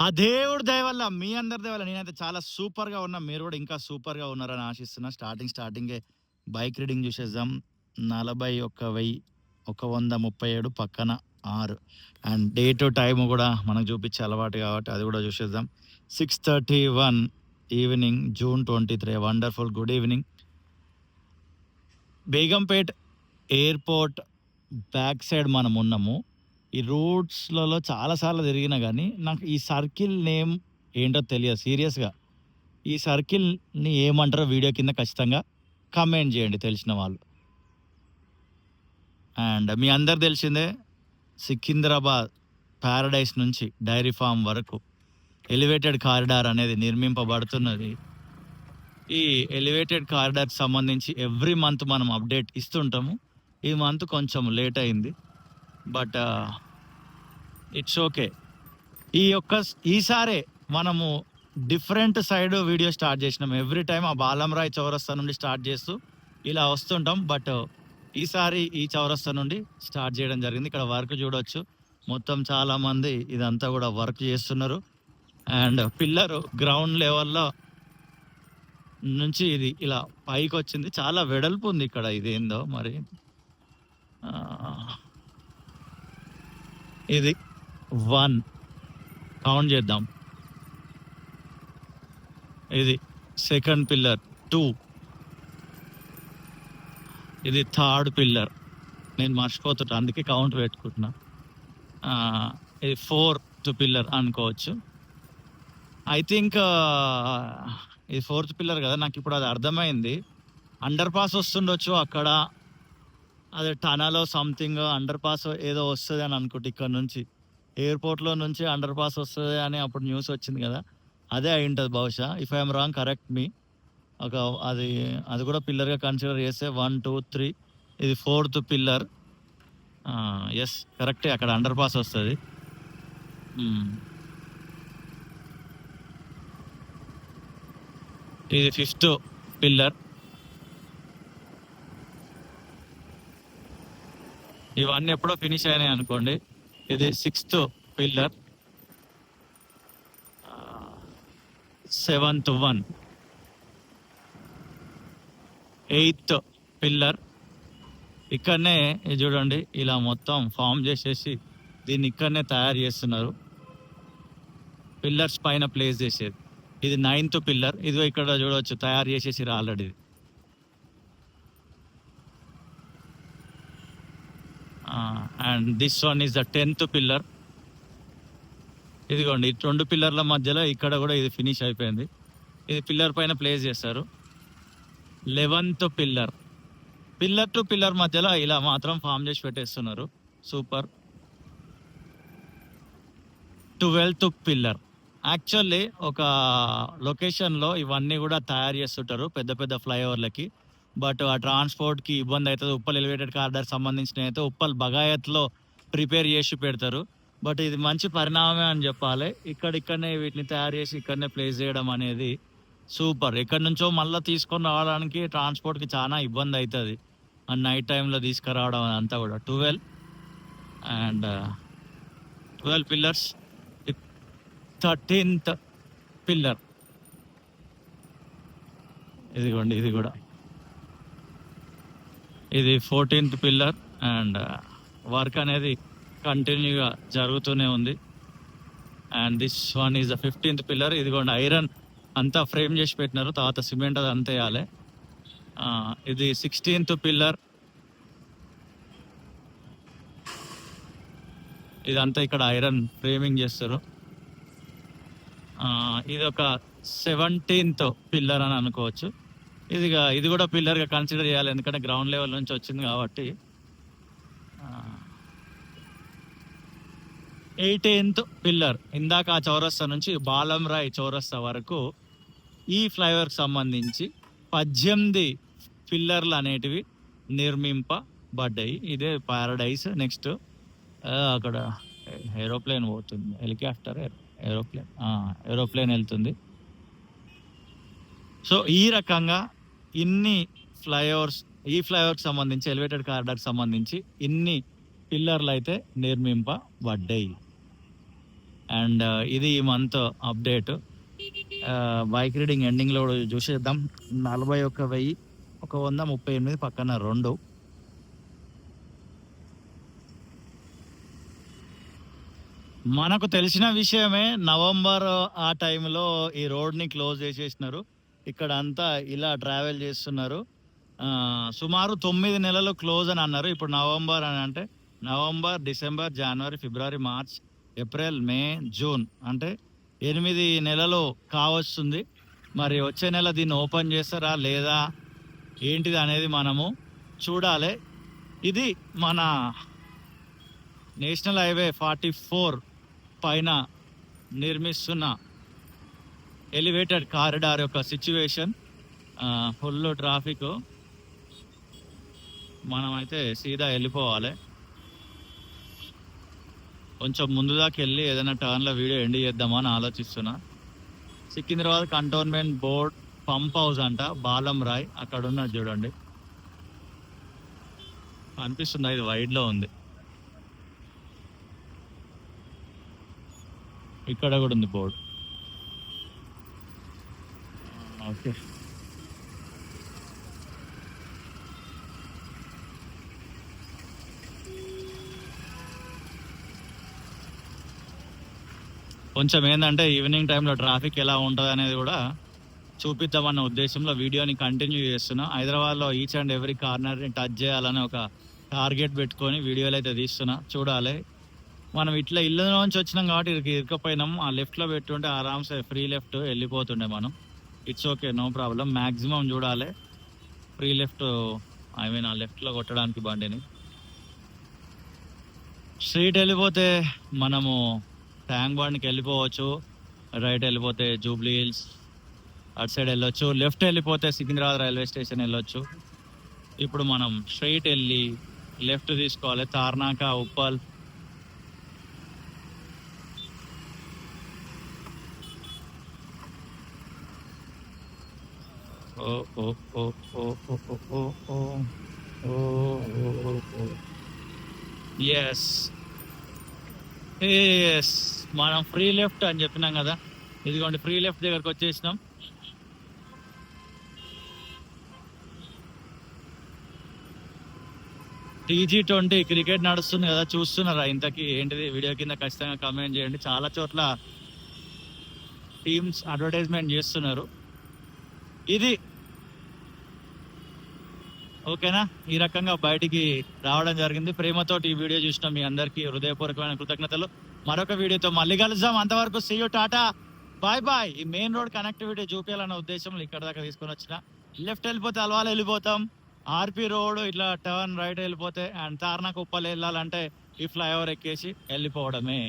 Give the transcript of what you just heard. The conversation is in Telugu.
ఆ దేవుడి దయ వల్ల, మీ అందరి దయ వల్ల నేనైతే చాలా సూపర్‌గా ఉన్నా. మీరు కూడా ఇంకా సూపర్‌గా ఉన్నారని ఆశిస్తున్నా. స్టార్టింగే బైక్ రీడింగ్ చూసేద్దాం. 41,000 137 పక్కన 6 అండ్ డేటు, టైము గూడా మనకు చూపించే అలవాటు కాబట్టి అది కూడా చూసేద్దాం. 6:31 evening June 23 wonderful good evening. Begumpet airport back side మనమున్నాము. ఈ రూట్స్‌లలో చాలా సార్లు తిరిగినా గానీ, నాకు ఈ సర్కిల్ నేమ్ ఏంటో తెలియదు సీరియస్‌గా. ఈ సర్కిల్‌ని ఏమంటారో వీడియో కింద ఖచ్చితంగా కామెంట్ జేయండి తెలిసిన వాళ్ళు. అండ్ మీ అందరికి తెలిసిందే సికింద్రాబాద్ పారడైస్ నుంచి డైరీ ఫార్మ్ వరకు ఎలివేటెడ్ కారిడార్ అనేది నిర్మింపబడుతున్నది. ఈ ఎలివేటెడ్ కారిడార్‌కి సంబంధించి ఎవ్రీ మంత్ మనం అప్డేట్ ఇస్తుంటాము. ఈ మంత్ కొంచెం లేట్ అయింది. But it's okay. ఈసారే మనము డిఫరెంట్ సైడ్ వీడియో స్టార్ట్ చేసినాం. ఎవ్రీ టైమ్ ఆ బాలంరాయ్ చౌరస్తా నుండి స్టార్ట్ చేస్తూ ఇలా వస్తుంటాం. బట్ ఈసారి ఈ చౌరస్తా నుండి స్టార్ట్ చేయడం జరిగింది. ఇక్కడ వర్క్ చూడొచ్చు. మొత్తం చాలా మంది ఇదంతా కూడా వర్క్ చేస్తున్నారు. అండ్ పిల్లర్ గ్రౌండ్ లెవెల్లో నుంచి ఇది ఇలా పైకి వచ్చింది. చాలా వెడల్పు ఉంది ఇక్కడ. ఇదేందో మరి ఇది 1 కౌంట్ చేద్దాం. ఇది సెకండ్ పిల్లర్ 2, ఇది థర్డ్ పిల్లర్. నేను మర్చిపోతుంటా అందుకే కౌంట్ పెట్టుకుంటున్నా. ఇది 4th పిల్లర్ అనుకోవచ్చు. ఐ థింక్ ఇది 4th పిల్లర్ కదా. నాకు ఇప్పుడు అది అర్థమైంది. అండర్ పాస్ వస్తుండొచ్చు అక్కడ. అదే టనలో సంథింగ్ అండర్ పాస్ ఏదో వస్తుంది అని అనుకుంటే ఇక్కడ నుంచి ఎయిర్పోర్ట్లో నుంచి అండర్ పాస్ వస్తుంది అని అప్పుడు న్యూస్ వచ్చింది కదా. అదే అయి ఉంటుంది బహుశా. ఇఫ్ ఐఎమ్ రాంగ్ కరెక్ట్ మీ. ఒక అది కూడా పిల్లర్గా కన్సిడర్ చేస్తే 1, 2, 3 ఇది 4th పిల్లర్. ఎస్ కరెక్టే, అక్కడ అండర్ పాస్ వస్తుంది. ఇది 5th పిల్లర్. ఇవన్నీ ఎప్పుడో ఫినిష్ అయినాయి అనుకోండి. ఇది 6th pillar. 7th 1, 8th pillar. ఇక్కడనే ఇది చూడండి, ఇలా మొత్తం ఫామ్ చేసేసి దీన్ని ఇక్కడనే తయారు చేస్తున్నారు. పిల్లర్స్ పైన ప్లేస్ చేసేది. ఇది 9th పిల్లర్. ఇదిగో ఇక్కడ చూడవచ్చు తయారు చేసేసి already. And this one is the 10th pillar. ఇదిగోండి 2 పిల్లర్ల మధ్యలో ఇక్కడ కూడా ఇది ఫినిష్ అయిపోయింది. ఇది పిల్లర్ పైన ప్లేస్ చేస్తారు. 11th pillar. Pillar to pillar మధ్యలో ఇలా మాత్రం ఫామ్ చేసి పెట్టేస్తున్నారు. సూపర్. 12th pillar. యాక్చువల్లీ ఒక లొకేషన్లో ఇవన్నీ కూడా తయారు చేస్తుంటారు పెద్ద పెద్ద ఫ్లైఓవర్లకి. బట్ ఆ ట్రాన్స్పోర్ట్కి ఇబ్బంది అవుతుంది. ఉప్పల్ ఎలివేటెడ్ కారిడార్ సంబంధించిన అయితే ఉప్పల్ బగాయత్లో ప్రిపేర్ చేసి పెడతారు. బట్ ఇది మంచి పరిణామమే అని చెప్పాలి. ఇక్కడనే వీటిని తయారు చేసి ఇక్కడనే ప్లేస్ చేయడం అనేది సూపర్. ఎక్కడి నుంచో మళ్ళీ తీసుకొని రావడానికి ట్రాన్స్పోర్ట్కి చాలా ఇబ్బంది అవుతుంది. అండ్ నైట్ టైంలో తీసుకురావడం అంతా కూడా 12 పిల్లర్స్. 13th pillar. ఇదిగోండి ఇది కూడా. ఇది 14th పిల్లర్. అండ్ వర్క్ అనేది కంటిన్యూగా జరుగుతూనే ఉంది. And this one is the 15th pillar. ఇదిగోండి ఐరన్ అంతా ఫ్రేమ్ చేసి పెట్టినారు. తర్వాత సిమెంట్ అది అంతా వేయాలి. ఇది 16th పిల్లర్. ఇదంతా ఇక్కడ ఐరన్ ఫ్రేమింగ్ చేస్తారు. ఇది ఒక 17th పిల్లర్ అని అనుకోవచ్చు. ఇది కూడా పిల్లర్గా కన్సిడర్ చేయాలి, ఎందుకంటే గ్రౌండ్ లెవెల్ నుంచి వచ్చింది కాబట్టి. 18th pillar. ఇందాక ఆ చౌరస్తా నుంచి బాలంరాయ్ చౌరస్తా వరకు ఈ ఫ్లైఓవర్కి సంబంధించి 18 పిల్లర్లు అనేటివి నిర్మింపబడ్డాయి. ఇదే పారడైస్. నెక్స్ట్ అక్కడ ఏరోప్లేన్ పోతుంది, హెలికాప్టర్ ఏరోప్లేన్ వెళ్తుంది. సో ఈ రకంగా ఇన్ని ఫ్లైఓవర్స్, ఈ ఫ్లైఓవర్కి సంబంధించి ఎలివేటెడ్ కారిడార్కి సంబంధించి ఇన్ని పిల్లర్లు అయితే నిర్మింపబడ్డాయి. అండ్ ఇది ఈ మంత్ అప్డేట్. బైక్ రీడింగ్ ఎండింగ్లో చూసేద్దాం. 41,000, 138 పక్కన 2. మనకు తెలిసిన విషయమే, నవంబర్ ఆ టైంలో ఈ రోడ్ని క్లోజ్ చేసేసినారు. ఇక్కడ అంతా ఇలా ట్రావెల్ చేస్తున్నారు. సుమారు 9 నెలలు క్లోజ్ అని అన్నారు. ఇప్పుడు నవంబర్ అని అంటే నవంబర్, డిసెంబర్, జనవరి, ఫిబ్రవరి, మార్చ్, ఏప్రిల్, మే, జూన్ అంటే 8 నెలలు కావస్తుంది. మరి వచ్చే నెల దీన్ని ఓపెన్ చేస్తారా లేదా ఏంటిది అనేది మనము చూడాలి. ఇది మన నేషనల్ హైవే 44 పైన నిర్మిస్తున్న ఎలివేటెడ్ కారిడార్ యొక్క సిచ్యువేషన్. Full traffic. మనమైతే సీదా వెళ్ళిపోవాలి. కొంచెం ముందు దాకా వెళ్ళి ఏదైనా టర్న్లో వీడియో ఎండ్ చేద్దామని ఆలోచిస్తున్నా. Secunderabad cantonment board pump house అంట, బాలం రాయ్ అక్కడ ఉన్నది చూడండి, అనిపిస్తుందా? ఇది వైడ్లో ఉంది. ఇక్కడ కూడా ఉంది బోర్డు. ఓకే, కొంచెం ఏంటంటే ఈవినింగ్ టైంలో ట్రాఫిక్ ఎలా ఉంటుంది అనేది కూడా చూపిద్దామన్న ఉద్దేశంలో వీడియోని కంటిన్యూ చేస్తున్నా. హైదరాబాద్లో ఈచ్ అండ్ ఎవ్రీ కార్నర్ని టచ్ చేయాలని ఒక టార్గెట్ పెట్టుకొని వీడియోలు అయితే తీస్తున్నా. చూడాలి. మనం ఇట్లా ఇల్లు నుంచి వచ్చినాం కాబట్టి ఇరకపోయినాం. ఆ లెఫ్ట్లో పెట్టుంటే ఆరామ్సే ఫ్రీ లెఫ్ట్ వెళ్ళిపోతుండే మనం. It's okay, no problem. Maximum చూడాలి ఫ్రీ లెఫ్ట్, ఐ మీన్ ఆ లెఫ్ట్లో కొట్టడానికి బండిని. స్ట్రీట్ వెళ్ళిపోతే మనము ట్యాంక్ బండ్కి వెళ్ళిపోవచ్చు. రైట్ వెళ్ళిపోతే జూబ్లీ హిల్స్ అటు సైడ్ వెళ్ళొచ్చు. లెఫ్ట్ వెళ్ళిపోతే సికింద్రాబాద్ రైల్వే స్టేషన్ వెళ్ళొచ్చు. ఇప్పుడు మనం స్ట్రైట్ వెళ్ళి లెఫ్ట్ తీసుకోవాలి. తార్నాక, ఉప్పల్, ఎస్ ఎస్, మనం ఫ్రీ లెఫ్ట్ అని చెప్పినాం కదా. ఇదిగోండి ఫ్రీ లెఫ్ట్ దగ్గరకు వచ్చేసినాం. TG20 క్రికెట్ నడుస్తుంది కదా, చూస్తున్నారా? ఇంతకీ ఏంటిది వీడియో కింద ఖచ్చితంగా కామెంట్ చేయండి. చాలా చోట్ల టీమ్స్ అడ్వర్టైజ్మెంట్ చేస్తున్నారు. ఇది ఓకేనా? ఈ రకంగా బయటికి రావడం జరిగింది. ప్రేమతోటి ఈ వీడియో చూసిన మీ అందరికీ హృదయపూర్వకమైన కృతజ్ఞతలు. మరొక వీడియోతో మళ్ళీ కలుద్దాం. అంతవరకు see you, tata, bye bye. ఈ మెయిన్ రోడ్ కనెక్టివిటీ చూపించాలన్న ఉద్దేశంలో ఇక్కడ దాకా తీసుకొని వచ్చిన. లెఫ్ట్ వెళ్ళిపోతే అల్వాల్ వెళ్ళిపోతాం. ఆర్పి రోడ్ ఇట్లా టర్న్ రైట్ వెళ్ళిపోతే, అండ్ తార్నాక ఉప్పల్ వెళ్ళాలంటే ఈ ఫ్లైఓవర్ ఎక్కేసి వెళ్ళిపోవడమే.